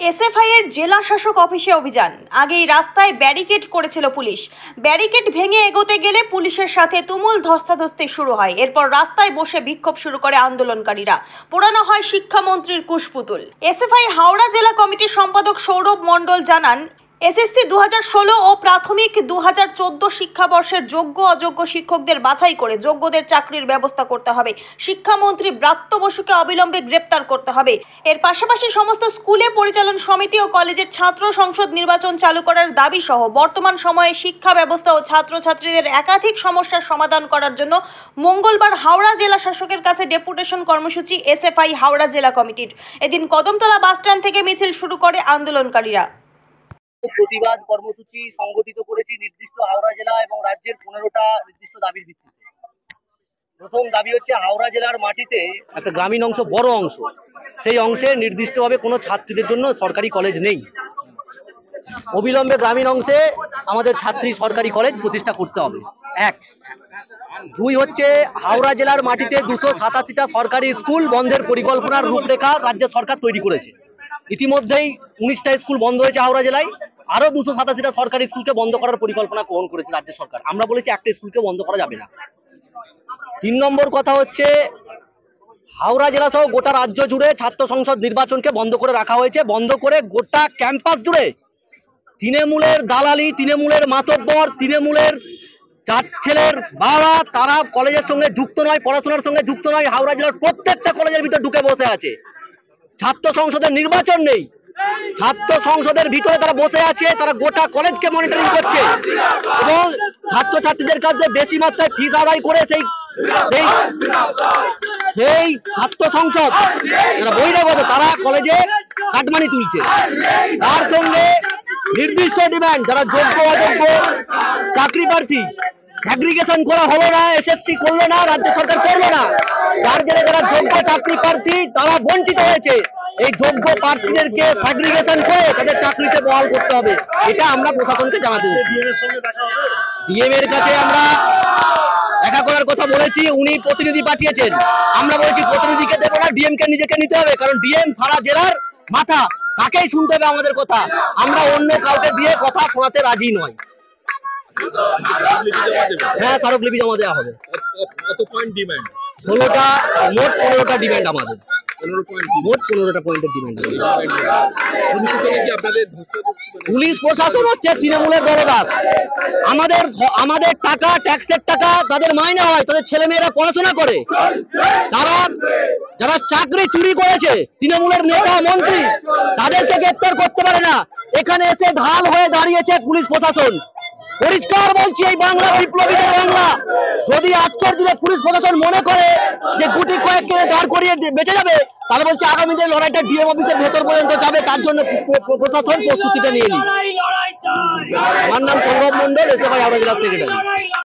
SFI এর জেলা শাসক অফিসে অভিযান। আগেই রাস্তায় ব্যারিকেড করেছিল পুলিশ। ব্যারিকেড ভেঙে এগোতে গেলে পুলিশের সাথে তুমুল ধস্তাধস্তি শুরু হয়। এরপর রাস্তায় বসে বিক্ষোভ শুরু করে আন্দোলনকারীরা। পোড়ানো হয় শিক্ষামন্ত্রীর কুশপুতুল। এসএফআই হাওড়া জেলা কমিটির সম্পাদক সৌরভ মণ্ডল জানান, এসএসসি 2016 ও প্রাথমিক 2014 শিক্ষাবর্ষের যোগ্য অযোগ্য শিক্ষকদের বাছাই করে যোগ্যদের চাকরির ব্যবস্থা করতে হবে। শিক্ষামন্ত্রী ব্রাত্য বসুকে অবিলম্বে গ্রেপ্তার করতে হবে। এর পাশাপাশি সমস্ত স্কুলে পরিচালন সমিতি ও কলেজের ছাত্র সংসদ নির্বাচন চালু করার দাবি সহ বর্তমান সময়ে শিক্ষা ব্যবস্থা ও ছাত্রছাত্রীদের একাধিক সমস্যার সমাধান করার জন্য মঙ্গলবার হাওড়া জেলা শাসকের কাছে ডেপুটেশন কর্মসূচি এসএফআই হাওড়া জেলা কমিটির। এদিন কদমতলা বাসস্ট্যান্ড থেকে মিছিল শুরু করে আন্দোলনকারীরা। প্রতিবাদ কর্মসূচি সংগঠিত করেছি নির্দিষ্ট হাওড়া জেলা এবং রাজ্যের 15টা নির্দিষ্ট দাবির ভিত্তিতে। প্রথম দাবি হচ্ছে হাওড়া জেলার মাটিতে একটা গ্রামীণ অংশ, বড় অংশ, সেই অংশে নির্দিষ্টভাবে কোনো ছাত্রীদের জন্য সরকারি কলেজ নেই। অবিলম্বে গ্রামীণ অংশে আমাদের ছাত্রী সরকারি কলেজ প্রতিষ্ঠা করতে হবে। এক। দুই হচ্ছে হাওড়া জেলার মাটিতে 287টা সরকারি স্কুল বন্ধের পরিকল্পনার রূপরেখা রাজ্য সরকার তৈরি করেছে। ইতিমধ্যেই 19টা স্কুল বন্ধ হয়েছে হাওড়া জেলায়। আরো 287টা সরকারি স্কুলকে বন্ধ করার পরিকল্পনা গ্রহণ করেছে রাজ্য সরকার। আমরা বলেছি একটা স্কুলকে বন্ধ করা যাবে না। 3 নম্বর কথা হচ্ছে হাওড়া জেলা সহ গোটা রাজ্য জুড়ে ছাত্র সংসদ নির্বাচনকে বন্ধ করে রাখা হয়েছে। বন্ধ করে গোটা ক্যাম্পাস জুড়ে তৃণমূলের দালালি, তৃণমূলের মাতব্বর, তৃণমূলের চার ছেলের বাবা, তারা কলেজের সঙ্গে যুক্ত নয়, পড়াশোনার সঙ্গে যুক্ত নয়। হাওড়া জেলার প্রত্যেকটা কলেজের ভিতর ঢুকে বসে আছে। ছাত্র সংসদের নির্বাচন নেই, ছাত্র সংসদের ভিতরে তারা বসে আছে, তারা গোটা কলেজকে মনিটরিং করছে এবং ছাত্রছাত্রীদের কাছে বেশি মাত্রায় ফিস আদায় করে সেই ছাত্র সংসদ যারা বহিরাগত তারা কলেজে কাটমানি তুলছে। তার সঙ্গে নির্দিষ্ট ডিমান্ড যারা যোগ্য অযোগ্য চাকরি প্রার্থী অ্যাগ্রিগেশন করা হলো না, এসএসসি করলো না, রাজ্য সরকার করলো না, যার জেরে যারা যোগ্য চাকরি প্রার্থী তারা বঞ্চিত হয়েছে। এই যোগ্য প্রার্থীদেরকে অ্যাগ্রিগেশন করে তাদের চাকরিতে বহাল করতে হবে। এটা আমরা প্রশাসনকে জানাতে ডিএম এর কাছে আমরা দেখা করার কথা বলেছি। উনি প্রতিনিধি পাঠিয়েছেন। আমরা বলেছি প্রতিনিধিকে দেবো না, ডিএম কে নিজেকে নিতে হবে, কারণ ডিএম সারা জেলার মাথা, তাকেই শুনতে হবে আমাদের কথা। আমরা অন্য কাউকে দিয়ে কথা শোনাতে রাজি নয়। হ্যাঁ, স্মারকলিপি জমা দেওয়া হবে। কত পয়েন্ট ডিমান্ড? 16টা, মোট 15টা ডিমান্ড আমাদের। মোট 15টা পয়েন্টের ডিমান্ড। পুলিশ প্রশাসন হচ্ছে তৃণমূলের দলদাস। আমাদের টাকা, ট্যাক্সের টাকা তাদের মাইনে হয়, তাদের ছেলে মেয়েরা পড়াশোনা করে। তারা যারা চাকরি চুরি করেছে, তৃণমূলের নেতা মন্ত্রী, তাদেরকে গ্রেপ্তার করতে পারে না। এখানে এসে ঢাল হয়ে দাঁড়িয়েছে পুলিশ প্রশাসন। পরিষ্কার বলছি, এই বাংলা বিপ্লবীদের বাংলা। যদি আজকের দিনে পুলিশ প্রশাসন মনে করে যে গুটি কয়েককে দাঁড় করিয়ে বেঁচে যাবে, তাহলে বলছি আগামী দিনের লড়াইটা ডিএম অফিসের ভেতর পর্যন্ত যাবে। তার জন্য প্রশাসন প্রস্তুতিটা নিয়ে নি। আমার নাম সৌরভ মণ্ডল, এসএফআই হাওড়া জেলার সেক্রেটারি।